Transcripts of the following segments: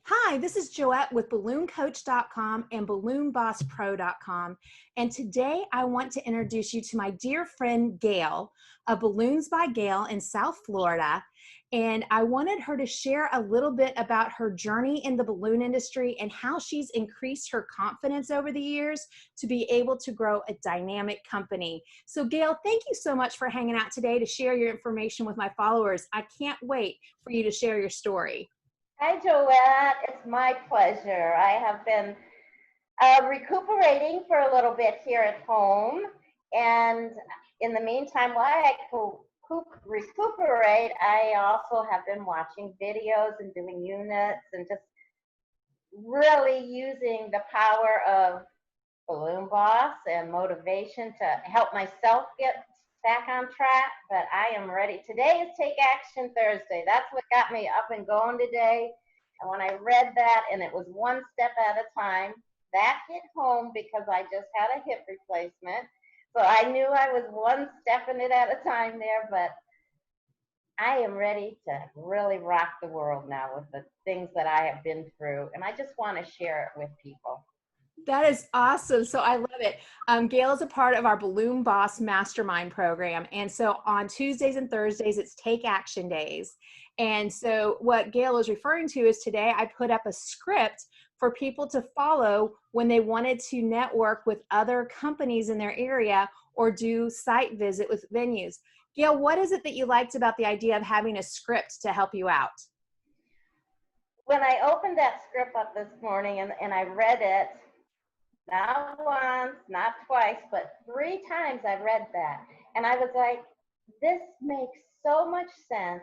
Hi, this is Joette with ballooncoach.com and balloonbosspro.com. And today I want to introduce you to my dear friend Gayle of Balloons by Gayle in South Florida. And I wanted her to share a little bit about her journey in the balloon industry and how she's increased her confidence over the years to be able to grow a dynamic company. So Gayle, thank you so much for hanging out today to share your information with my followers. I can't wait for you to share your story. Hi, Joette. It's my pleasure. I have been recuperating for a little bit here at home. And in the meantime, while I recuperate, I also have been watching videos and doing units and just really using the power of Balloon Boss and motivation to help myself get back on track. But I am ready. Today is Take Action Thursday. That's what got me up and going today. And when I read that, and it was one step at a time, that hit home because I just had a hip replacement. So I knew I was one step in it at a time there, but I am ready to really rock the world now with the things that I have been through. And I just want to share it with people. That is awesome. So I love it. Gayle is a part of our Balloon Boss Mastermind program. And so on Tuesdays and Thursdays, it's Take Action Days. And so what Gayle is referring to is today I put up a script for people to follow when they wanted to network with other companies in their area or do site visit with venues. Gayle, what is it that you liked about the idea of having a script to help you out? When I opened that script up this morning and I read it, not once, not twice, but 3 times I read that. And I was like, this makes so much sense.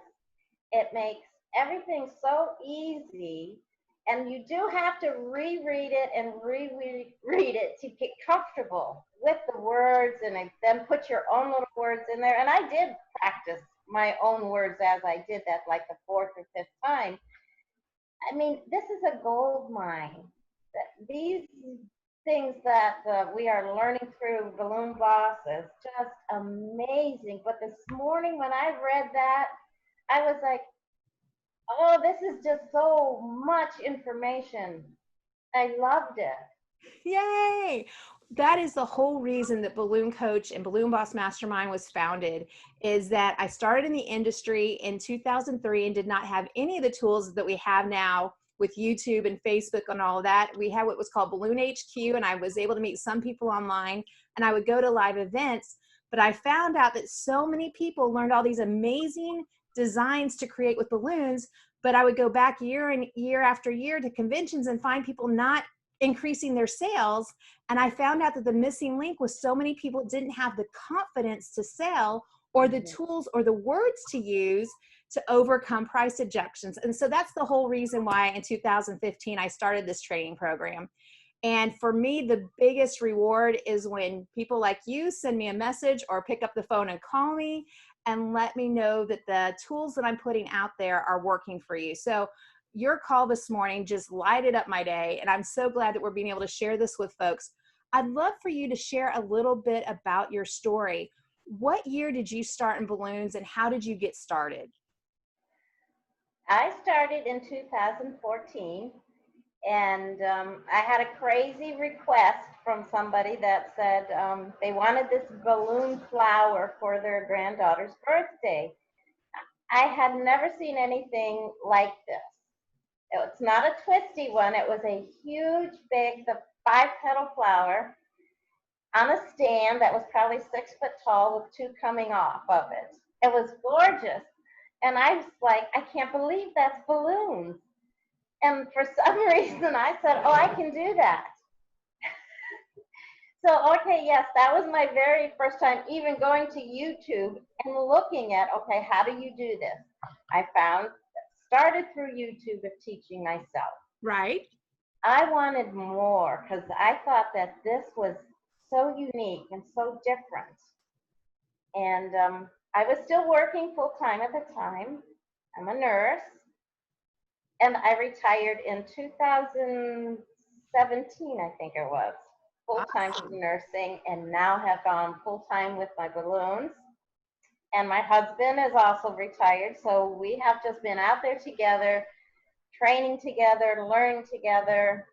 It makes everything so easy. And you do have to reread it and reread it to get comfortable with the words and then put your own little words in there. And I did practice my own words as I did that, like the 4th or 5th time. I mean, this is a gold mine. These things that we are learning through Balloon Boss is just amazing. But this morning when I read that, I was like, oh, this is just so much information. I loved it. Yay! That is the whole reason that Balloon Coach and Balloon Boss Mastermind was founded, is that I started in the industry in 2003 and did not have any of the tools that we have now with YouTube and Facebook and all of that. We had what was called Balloon HQ, and I was able to meet some people online, and I would go to live events. But I found out that so many people learned all these amazing designs to create with balloons, but I would go back year after year to conventions and find people not increasing their sales. And I found out that the missing link was so many people didn't have the confidence to sell or the tools or the words to use to overcome price objections. And so that's the whole reason why in 2015 I started this training program. And for me, the biggest reward is when people like you send me a message or pick up the phone and call me and let me know that the tools that I'm putting out there are working for you. So your call this morning just lighted up my day, and I'm so glad that we're being able to share this with folks. I'd love for you to share a little bit about your story. What year did you start in balloons, and how did you get started? I started in 2014, and I had a crazy request from somebody that said they wanted this balloon flower for their granddaughter's birthday. I had never seen anything like this. It's not a twisty one. It was a huge, big, the 5-petal flower on a stand that was probably 6 foot tall with 2 coming off of it. It was gorgeous. And I was like, I can't believe that's balloons. And for some reason, I said, oh, I can do that. So, okay, yes, that was my very first time even going to YouTube and looking at, okay, how do you do this? I started through YouTube of teaching myself. Right. I wanted more because I thought that this was so unique and so different. And I was still working full time at the time. I'm a nurse. And I retired in 2017, I think it was, full-time from nursing, and now have gone full-time with my balloons. And my husband is also retired, so we have just been out there together training together, learning together,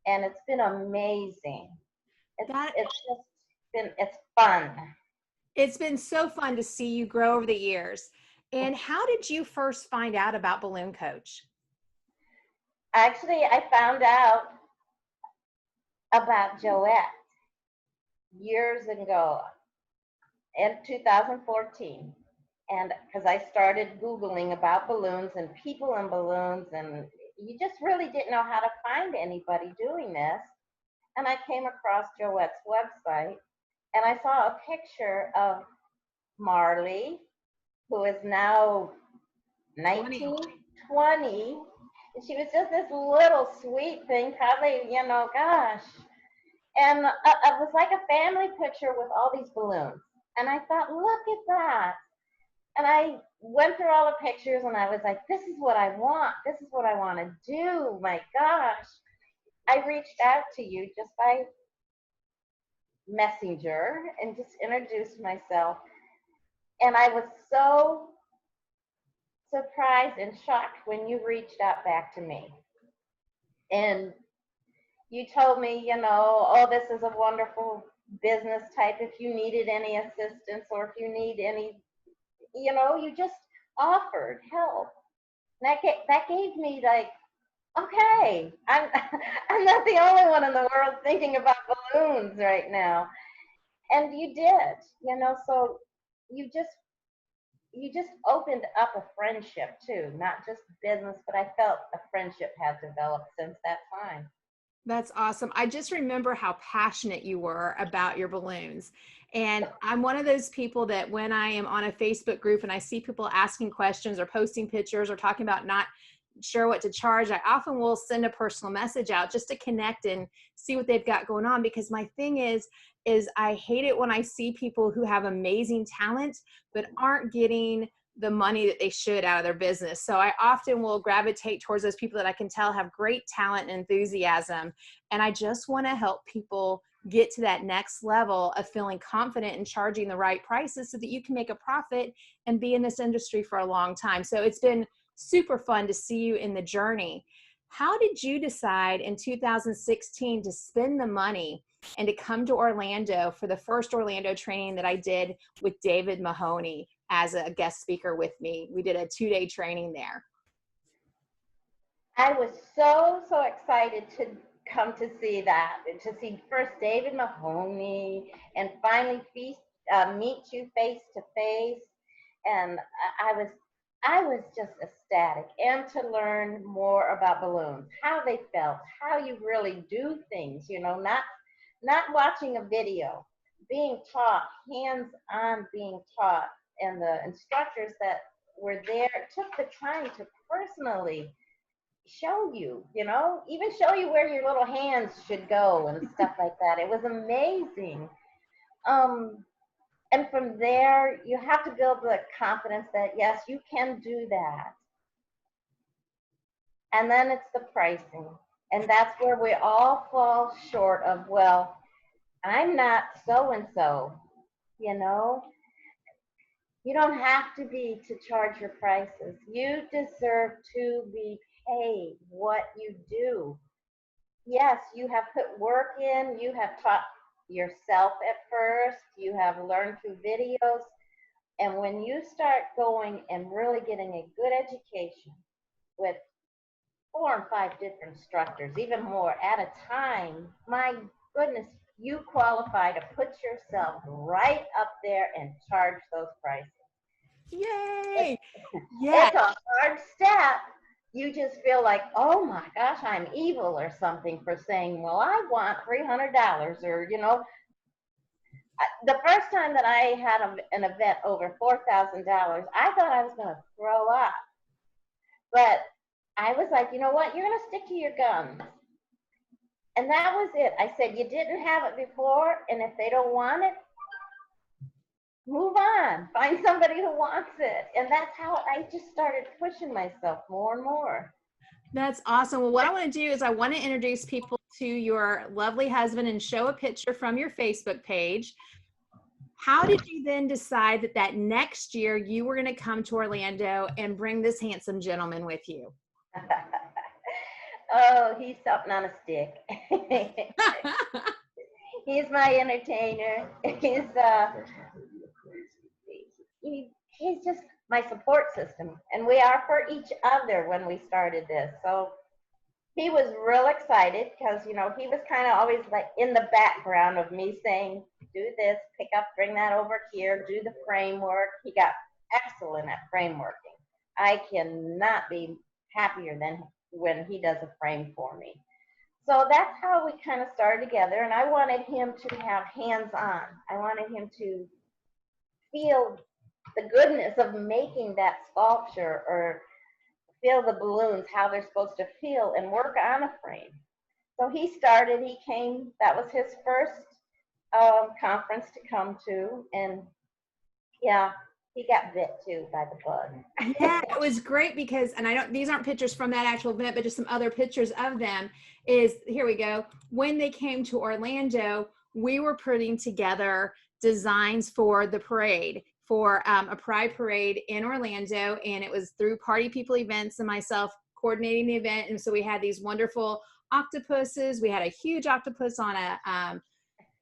and it's been amazing. It's fun. It's been so fun to see you grow over the years. And how did you first find out about Balloon Coach? Actually, I found out about Joette years ago in 2014. And because I started Googling about balloons and people in balloons, and you just really didn't know how to find anybody doing this. And I came across Joette's website, and I saw a picture of Marley, who is now 19, 20. And she was just this little sweet thing, probably, gosh. And it was like a family picture with all these balloons. And I thought, look at that. And I went through all the pictures, and I was like, this is what I want. This is what I want to do. My gosh. I reached out to you just by Messenger and just introduced myself. And I was so surprised and shocked when you reached out back to me. And you told me, oh, this is a wonderful business type. If you needed any assistance, or if you need any, you just offered help. And that gave me like, okay, I'm not the only one in the world thinking about balloons right now. And you did, so you just opened up a friendship too, not just business, but I felt a friendship had developed since that time. That's awesome. I just remember how passionate you were about your balloons. And I'm one of those people that when I am on a Facebook group and I see people asking questions or posting pictures or talking about not sure what to charge, I often will send a personal message out just to connect and see what they've got going on. Because my thing is I hate it when I see people who have amazing talent but aren't getting the money that they should out of their business. So I often will gravitate towards those people that I can tell have great talent and enthusiasm. And I just want to help people get to that next level of feeling confident in charging the right prices so that you can make a profit and be in this industry for a long time. So it's been super fun to see you in the journey. How did you decide in 2016 to spend the money and to come to Orlando for the first Orlando training that I did with David Mahoney as a guest speaker with me? We did a 2-day training there. I was so excited to come to see that, to see first David Mahoney and finally meet you face to face. And I was just ecstatic, and to learn more about balloons, how they felt, how you really do things, not watching a video, being taught, hands-on being taught, and the instructors that were there took the time to personally show you, even show you where your little hands should go and stuff like that. It was amazing. And from there, you have to build the confidence that, yes, you can do that. And then it's the pricing. And that's where we all fall short of, well, I'm not so-and-so, You don't have to be to charge your prices. You deserve to be paid what you do. Yes, you have put work in, you have taught yourself at first, you have learned through videos, and when you start going and really getting a good education with 4 and 5 different instructors, even more at a time, my goodness, you qualify to put yourself right up there and charge those prices. Yay! It's a hard step. You just feel like, oh my gosh, I'm evil or something for saying, well, I want $300, or, the first time that I had an event over $4,000, I thought I was going to throw up. But I was like, you know what? You're going to stick to your guns. And that was it. I said, you didn't have it before, and if they don't want it, move on. Find somebody who wants it. And that's how I just started pushing myself more and more. That's awesome. Well, what I want to do is I want to introduce people to your lovely husband and show a picture from your Facebook page. How did you then decide that next year you were going to come to Orlando and bring this handsome gentleman with you? Oh, he's something on a stick. He's my entertainer. He's just my support system, and we are for each other when we started this. So he was real excited because he was kind of always like in the background of me saying, "Do this, pick up, bring that over here, do the framework." He got excellent at frameworking. I cannot be happier than when he does a frame for me. So that's how we kind of started together, and I wanted him to have hands-on. I wanted him to feel the goodness of making that sculpture, or feel the balloons, how they're supposed to feel, and work on a frame. So he came, that was his first conference to come to, and yeah, he got bit too by the bug. Yeah, it was great because, and I don't, these aren't pictures from that actual event, but just some other pictures of them is, here we go. When they came to Orlando, we were putting together designs for the parade, for a pride parade in Orlando. And it was through Party People Events and myself coordinating the event. And so we had these wonderful octopuses. We had a huge octopus on a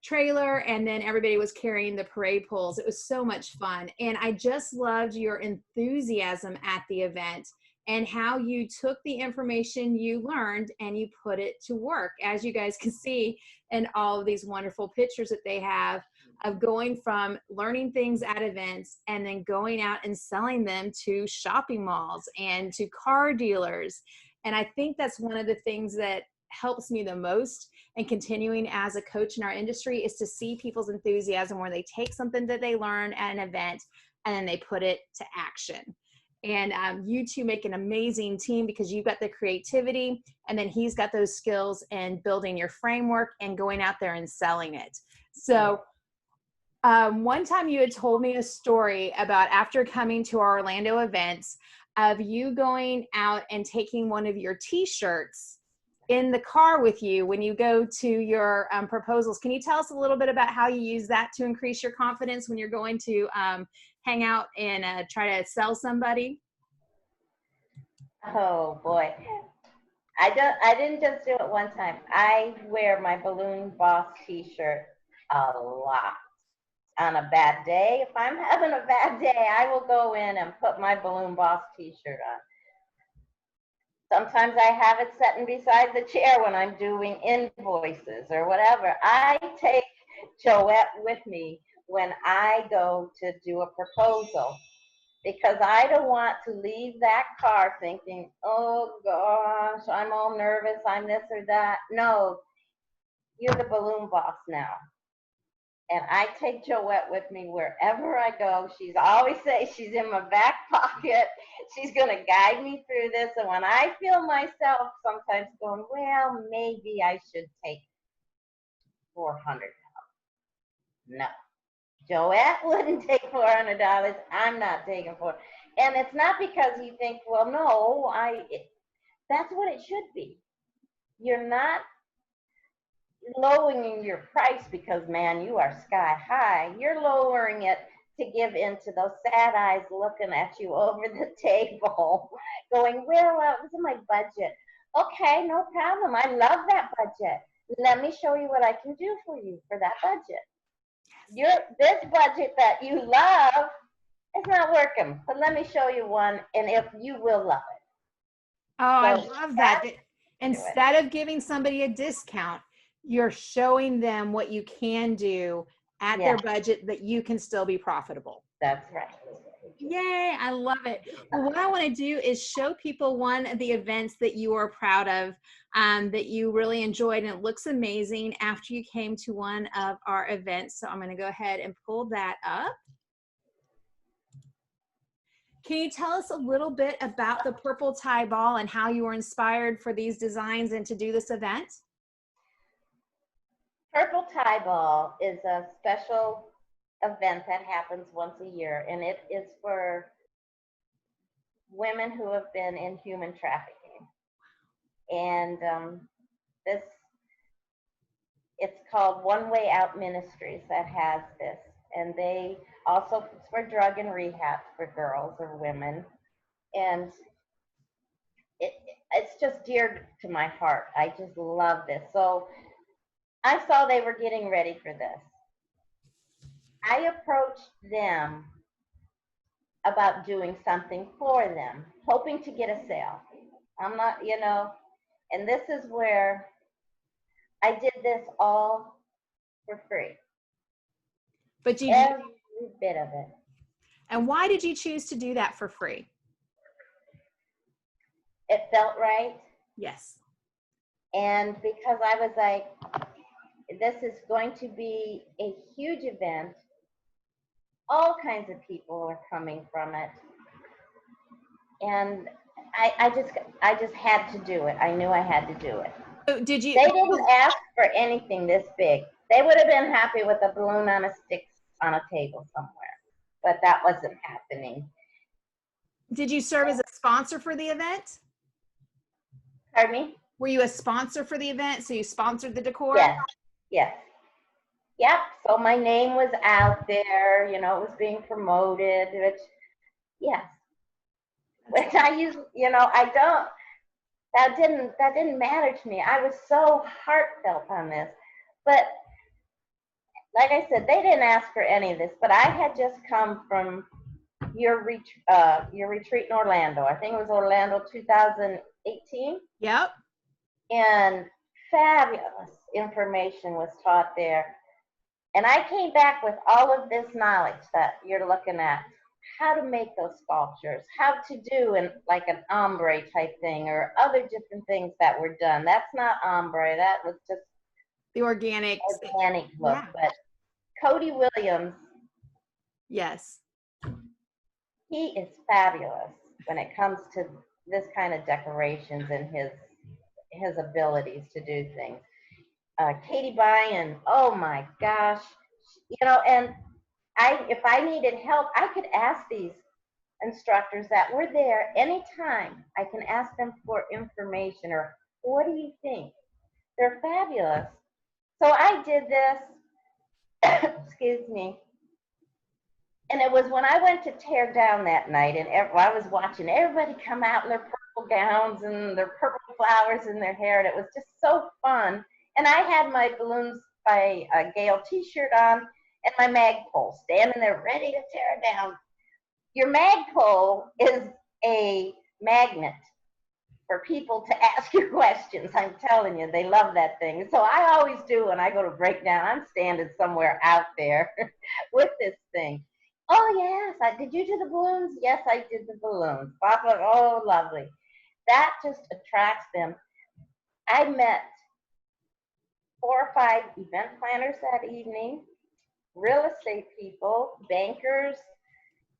trailer, and then everybody was carrying the parade poles. It was so much fun. And I just loved your enthusiasm at the event and how you took the information you learned and you put it to work, as you guys can see in all of these wonderful pictures that they have of going from learning things at events and then going out and selling them to shopping malls and to car dealers. And I think that's one of the things that helps me the most and continuing as a coach in our industry is to see people's enthusiasm where they take something that they learn at an event and then they put it to action. And you two make an amazing team because you've got the creativity and then he's got those skills in building your framework and going out there and selling it. So one time you had told me a story about after coming to our Orlando events of you going out and taking one of your t-shirts in the car with you when you go to your proposals. Can you tell us a little bit about how you use that to increase your confidence when you're going to hang out and try to sell somebody? Oh boy. I didn't just do it one time. I wear my Balloon Boss t-shirt a lot. On a bad day, if I'm having a bad day, I will go in and put my Balloon Boss t-shirt on. Sometimes I have it sitting beside the chair when I'm doing invoices or whatever. I take Joette with me when I go to do a proposal because I don't want to leave that car thinking, oh gosh, I'm all nervous, I'm this or that. No, you're the Balloon Boss now. And I take Joette with me wherever I go. She's always say she's in my back pocket. She's going to guide me through this. And when I feel myself sometimes going, well, maybe I should take $400. No. Joette wouldn't take $400. I'm not taking $400. And it's not because you think, well, no, that's what it should be. You're not lowering your price because, man, you are sky high. You're lowering it to give in to those sad eyes looking at you over the table, going, well, it was in my budget. Okay, no problem. I love that budget. Let me show you what I can do for you for that budget. This budget that you love is not working, but let me show you one, and if you will love it. Oh, I love that. Instead of giving somebody a discount, you're showing them what you can do at their budget that you can still be profitable. That's right. Yay, I love it. Well, what I want to do is show people one of the events that you are proud of, that you really enjoyed, and it looks amazing after you came to one of our events. So I'm going to go ahead and pull that up. Can you tell us a little bit about the purple tie ball and how you were inspired for these designs and to do this event? Purple tie ball is a special event that happens once a year, and it is for women who have been in human trafficking. And it's called One Way Out Ministries that has this. And they also, it's for drug and rehab for girls or women. And it's just dear to my heart. I just love this. So I saw they were getting ready for this. I approached them about doing something for them, hoping to get a sale. I'm not, and this is where I did this all for free. But you, Every bit of it. and why did you choose to do that for free? It felt right. Yes. And because I was like, this is going to be a huge event. All kinds of people are coming from it. And I just had to do it. I knew I had to do it. So did you? They didn't ask for anything this big. They would have been happy with a balloon on a stick on a table somewhere, but that wasn't happening. Did you serve as a sponsor for the event? Pardon me? Were you a sponsor for the event? So you sponsored the decor? Yes, yes. Yep, so my name was out there, it was being promoted, yes. Which I use, that didn't matter to me. I was so heartfelt on this. But like I said, they didn't ask for any of this, but I had just come from your retreat in Orlando. I think it was Orlando 2018. Yep. And fabulous information was taught there. And I came back with all of this knowledge that you're looking at, how to make those sculptures, how to do like an ombre type thing or other different things that were done. That's not ombre, that was just the organic look. Yeah. But Cody Williams, yes, he is fabulous when it comes to this kind of decorations and his abilities to do things. Katie Byen, oh my gosh, and if I needed help, I could ask these instructors that were there anytime. I can ask them for information or what do you think? They're fabulous. So I did this, excuse me, and it was when I went to tear down that night, and I was watching everybody come out in their purple gowns and their purple flowers in their hair, and it was just so fun. And I had my Balloons by Gayle t-shirt on and my magpole standing there ready to tear it down. Your magpole is a magnet for people to ask you questions. I'm telling you, they love that thing. So I always do when I go to breakdown, I'm standing somewhere out there with this thing. Oh, yes, did you do the balloons? Yes, I did the balloons. Papa, oh, lovely. That just attracts them. I met 4 or 5 event planners that evening, real estate people, bankers.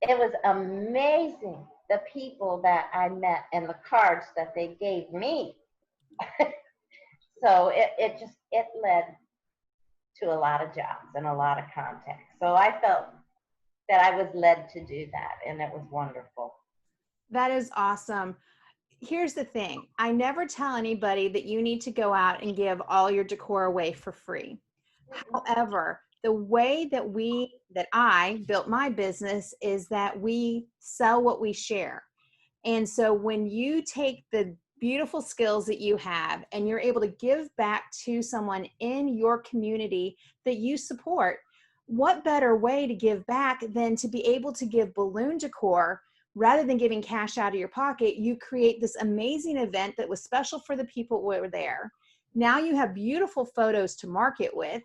It was amazing, the people that I met and the cards that they gave me. So it led to a lot of jobs and a lot of contacts. So I felt that I was led to do that, and it was wonderful. That is awesome. Here's the thing. I never tell anybody that you need to go out and give all your decor away for free. However, the way that I built my business is that we sell what we share. And so when you take the beautiful skills that you have and you're able to give back to someone in your community that you support, what better way to give back than to be able to give balloon decor rather than giving cash out of your pocket? You create this amazing event that was special for the people who were there. Now you have beautiful photos to market with.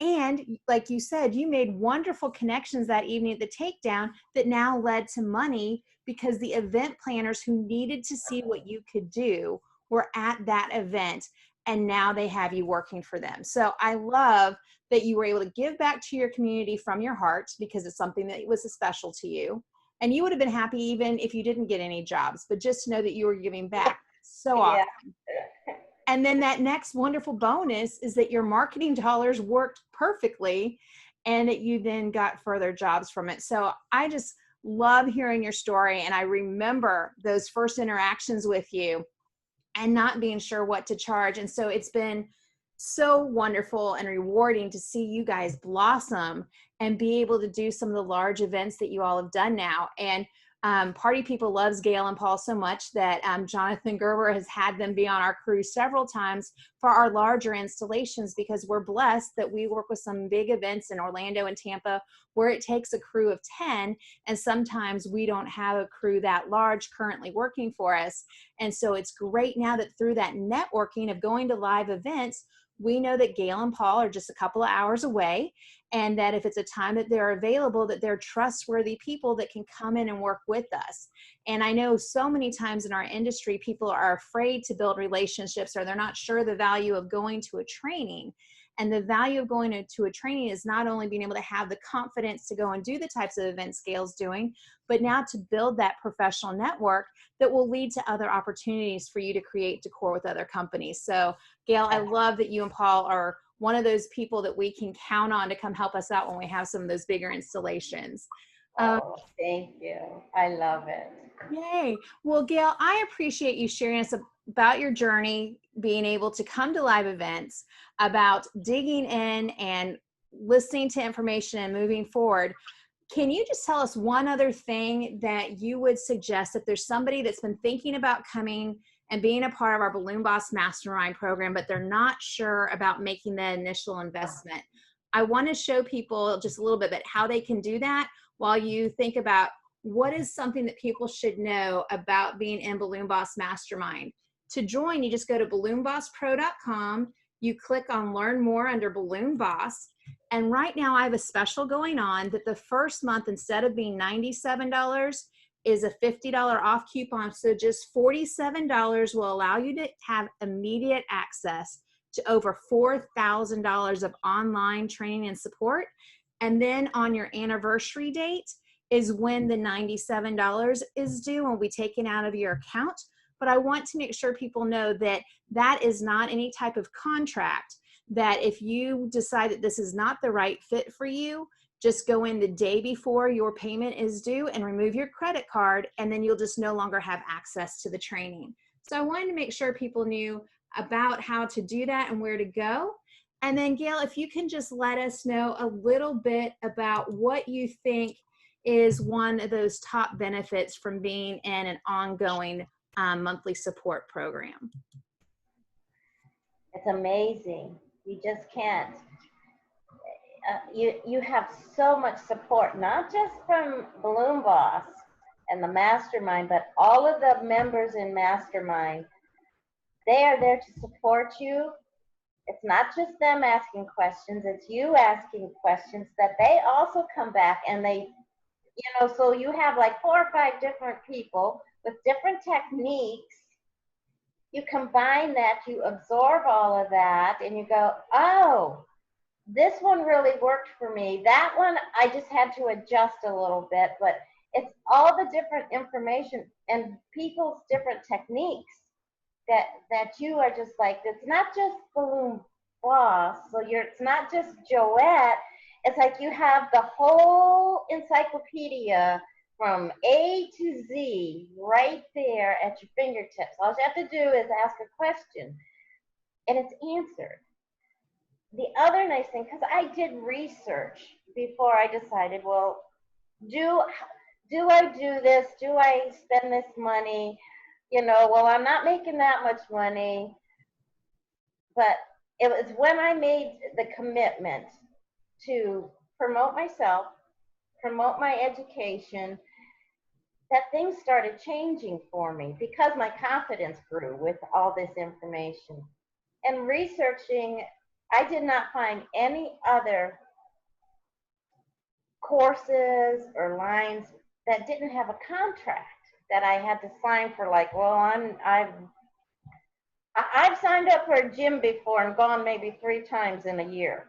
And like you said, you made wonderful connections that evening at the takedown that now led to money because the event planners who needed to see what you could do were at that event, and now they have you working for them. So I love that you were able to give back to your community from your heart because it's something that was special to you. And you would have been happy even if you didn't get any jobs, but just to know that you were giving back. So awesome. Yeah. And then that next wonderful bonus is that your marketing dollars worked perfectly and that you then got further jobs from it. So I just love hearing your story. And I remember those first interactions with you and not being sure what to charge. And so it's been so wonderful and rewarding to see you guys blossom and be able to do some of the large events that you all have done now. And Party People loves Gayle and Paul so much that Jonathan Gerber has had them be on our crew several times for our larger installations, because we're blessed that we work with some big events in Orlando and Tampa where it takes a crew of 10, and sometimes we don't have a crew that large currently working for us. And so it's great now that through that networking of going to live events, we know that Gayle and Paul are just a couple of hours away, and that if it's a time that they're available, that they're trustworthy people that can come in and work with us. And I know so many times in our industry, people are afraid to build relationships, or they're not sure the value of going to a training. And the value of going to a training is not only being able to have the confidence to go and do the types of events Gayle's doing, but now to build that professional network that will lead to other opportunities for you to create decor with other companies. So Gayle, I love that you and Paul are one of those people that we can count on to come help us out when we have some of those bigger installations. Oh, thank you. I love it. Yay. Well, Gayle, I appreciate you sharing us about your journey, being able to come to live events, about digging in and listening to information and moving forward. Can you just tell us one other thing that you would suggest if there's somebody that's been thinking about coming and being a part of our Balloon Boss Mastermind program, but they're not sure about making the initial investment? I want to show people just a little bit about how they can do that while you think about what is something that people should know about being in Balloon Boss Mastermind. To join, you just go to balloonbosspro.com. You click on Learn More under Balloon Boss. And right now I have a special going on that the first month, instead of being $97, is a $50 off coupon. So just $47 will allow you to have immediate access to over $4,000 of online training and support. And then on your anniversary date is when the $97 is due and will be taken out of your account. But I want to make sure people know that that is not any type of contract, that if you decide that this is not the right fit for you, just go in the day before your payment is due and remove your credit card, and then you'll just no longer have access to the training. So I wanted to make sure people knew about how to do that and where to go. And then Gayle, if you can just let us know a little bit about what you think is one of those top benefits from being in an ongoing monthly support program. It's amazing. You just can't. You have so much support, not just from Balloon Boss and the Mastermind, but all of the members in Mastermind. They are there to support you. It's not just them asking questions, it's you asking questions that they also come back and they, so you have like 4 or 5 different people with different techniques. You combine that, you absorb all of that, and you go, oh, this one really worked for me. That one, I just had to adjust a little bit, but it's all the different information and people's different techniques that you are just like, it's not just Balloon Boss, so it's not just Joette, it's like you have the whole encyclopedia from A to Z right there at your fingertips. All you have to do is ask a question and it's answered. The other nice thing, because I did research before I decided, well, do I do this? Do I spend this money? Well, I'm not making that much money. But it was when I made the commitment to promote myself, promote my education, that things started changing for me because my confidence grew with all this information. And researching, I did not find any other courses or lines that didn't have a contract that I had to sign for, like, well, I've signed up for a gym before and gone maybe 3 times in a year.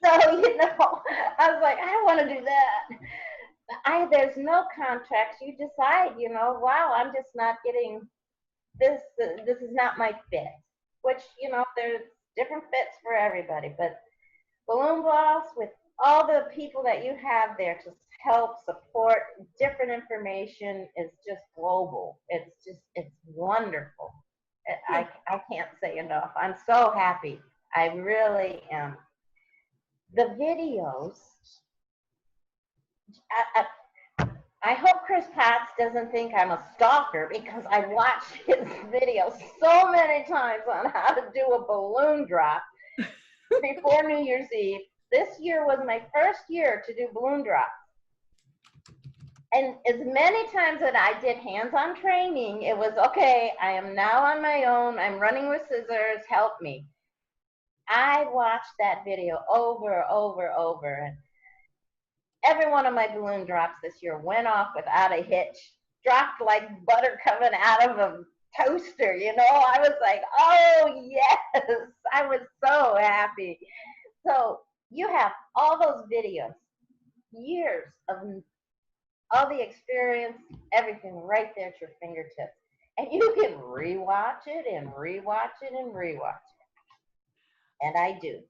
So, I was like, I want to do that. There's no contracts. You decide, wow, I'm just not getting this. This is not my fit, which, there's different fits for everybody. But Balloon Boss, with all the people that you have there to help support different information, is just global. It's wonderful. I can't say enough. I'm so happy. I really am. The videos, I hope Chris Potts doesn't think I'm a stalker because I watched his video so many times on how to do a balloon drop before New Year's Eve. This year was my first year to do balloon drops. And as many times that I did hands-on training, it was, okay, I am now on my own. I'm running with scissors. Help me. I watched that video over. And every one of my balloon drops this year went off without a hitch, dropped like butter coming out of a toaster, you know. I was like, oh, yes. I was so happy. So you have all those videos, years of all the experience, everything right there at your fingertips. And you can rewatch it and rewatch it and rewatch it. And I do.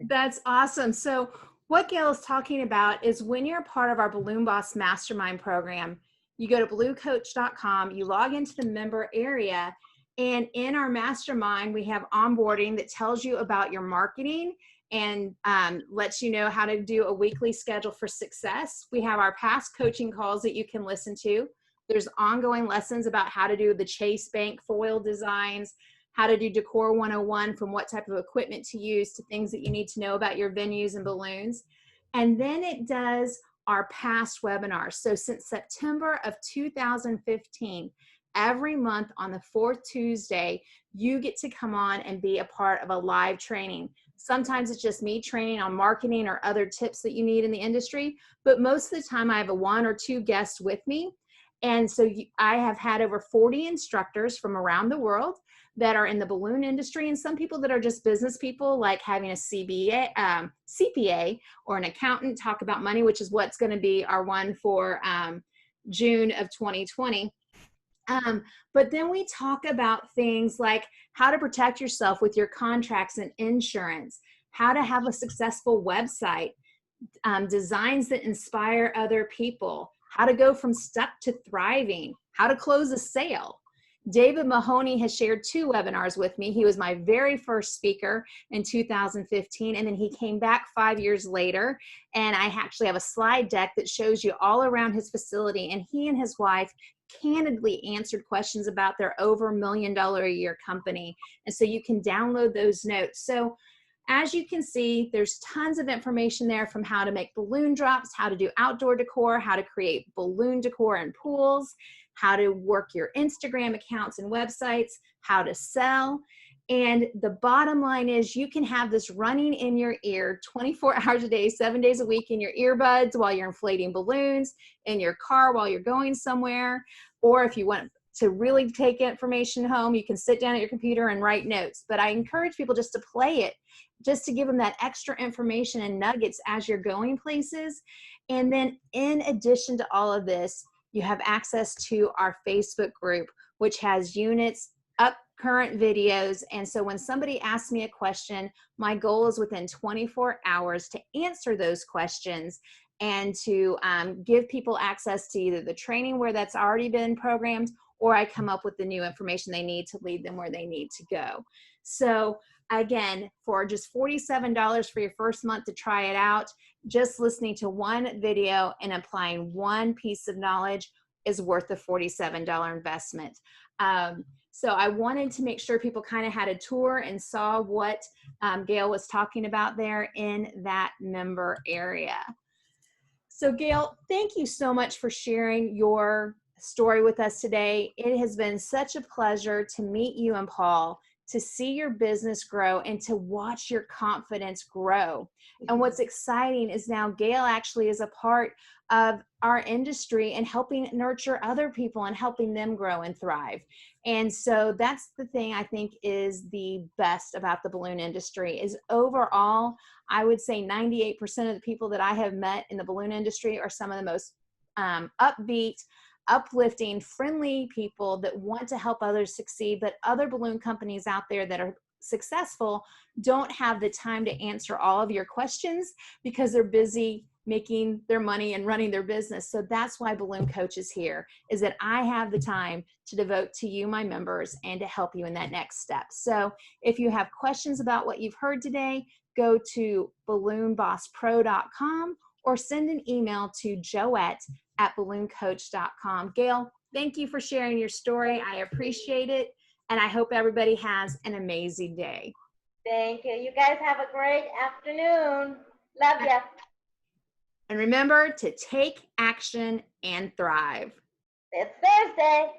That's awesome. So what Gayle is talking about is when you're part of our Balloon Boss Mastermind program, you go to bluecoach.com, you log into the member area, and in our mastermind, we have onboarding that tells you about your marketing and lets you know how to do a weekly schedule for success. We have our past coaching calls that you can listen to. There's ongoing lessons about how to do the Chase Bank foil designs, how to do Decor 101, from what type of equipment to use to things that you need to know about your venues and balloons. And then it does our past webinars. So since September of 2015, every month on the fourth Tuesday, you get to come on and be a part of a live training. Sometimes it's just me training on marketing or other tips that you need in the industry, but most of the time I have a 1 or 2 guests with me. And so I have had over 40 instructors from around the world that are in the balloon industry, and some people that are just business people, like having a CPA or an accountant talk about money, which is what's going to be our one for June of 2020. But then we talk about things like how to protect yourself with your contracts and insurance, how to have a successful website, designs that inspire other people, how to go from stuck to thriving, how to close a sale. David Mahoney has shared 2 webinars with me. He was my very first speaker in 2015, and then he came back 5 years later, and I actually have a slide deck that shows you all around his facility, and he and his wife candidly answered questions about their over $1 million a year company. And so you can download those notes. So as you can see, there's tons of information there, from how to make balloon drops, how to do outdoor decor, how to create balloon decor in pools, how to work your Instagram accounts and websites, how to sell. And the bottom line is you can have this running in your ear 24 hours a day, 7 days a week, in your earbuds while you're inflating balloons, in your car while you're going somewhere. Or if you want to really take information home, you can sit down at your computer and write notes. But I encourage people just to play it, just to give them that extra information and nuggets as you're going places. And then in addition to all of this, you have access to our Facebook group, which has units, up current videos. And so when somebody asks me a question, my goal is within 24 hours to answer those questions and to give people access to either the training where that's already been programmed, or I come up with the new information they need to lead them where they need to go. So again, for just $47 for your first month to try it out, just listening to one video and applying one piece of knowledge is worth the $47 investment. So I wanted to make sure people kind of had a tour and saw what Gayle was talking about there in that member area. So Gayle, thank you so much for sharing your story with us today. It has been such a pleasure to meet you and Paul, to see your business grow and to watch your confidence grow. And what's exciting is now Gayle actually is a part of our industry and helping nurture other people and helping them grow and thrive. And so that's the thing I think is the best about the balloon industry is overall, I would say 98% of the people that I have met in the balloon industry are some of the most upbeat, uplifting, friendly people that want to help others succeed. But other balloon companies out there that are successful don't have the time to answer all of your questions because they're busy making their money and running their business. So that's why Balloon Coach is here, is that I have the time to devote to you, my members, and to help you in that next step. So if you have questions about what you've heard today, go to balloonbosspro.com or send an email to joette@ballooncoach.com. Gayle, thank you for sharing your story. I appreciate it. And I hope everybody has an amazing day. Thank you. You guys have a great afternoon. Love ya. And remember to take action and thrive. It's Thursday.